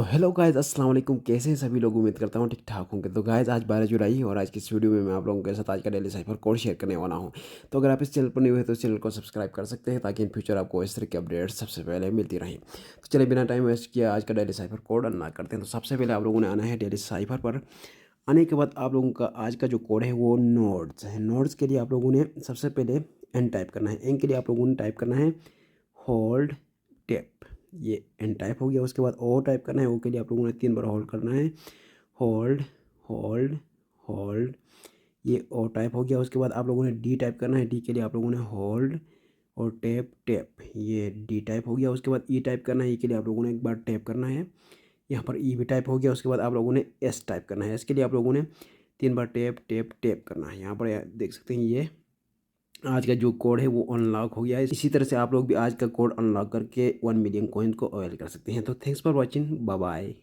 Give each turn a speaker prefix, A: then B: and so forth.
A: तो hello guys, अस्सलाम वालेकुम। कैसे हैं सभी लोग? उम्मीद करता हूँ ठीक ठाक होंगे। तो गाइस, आज 12 जुलाई और आज की इस वीडियो में मैं आप लोगों के साथ आज का डेली साइफर कोड शेयर करने वाला हूँ। तो अगर आप इस चैनल पर न्यू है तो इस चैनल को सब्सक्राइब कर सकते हैं ताकि इन फ्यूचर आपको इस तरह की अपडेट्स सबसे पहले मिलती रहें। तो चलिए बिना टाइम वेस्ट किया आज का डेली साइफर कोड अनलॉक करते हैं। तो सबसे पहले आप लोगों ने आना है डेली साइफर पर। आने के बाद आप लोगों का आज का जो कोड है वो नोड्स है। नोड्स के लिए आप लोगों ने सबसे पहले एन टाइप करना है। एन के लिए आप लोगों ने टाइप करना है होल्ड टैप, ये एन टाइप हो गया। उसके बाद ओ टाइप करना है। ओ के लिए आप लोगों ने 3 बार होल्ड करना है। होल्ड होल्ड होल्ड, ये ओ टाइप हो गया। उसके बाद आप लोगों ने डी टाइप करना है। डी के लिए आप लोगों ने होल्ड और टैप टैप, ये डी टाइप हो गया। उसके बाद ई टाइप करना है। ई के लिए आप लोगों ने एक बार टैप करना है। यहाँ पर ई भी टाइप हो गया। उसके बाद आप लोगों ने एस टाइप करना है। एस के लिए आप लोगों ने 3 बार टैप टैप टैप करना है। यहाँ पर देख सकते हैं ये आज का जो कोड है वो अनलॉक हो गया है। इसी तरह से आप लोग भी आज का कोड अनलॉक करके 1 मिलियन कॉइन को अवेल कर सकते हैं। तो thanks for watching, bye bye.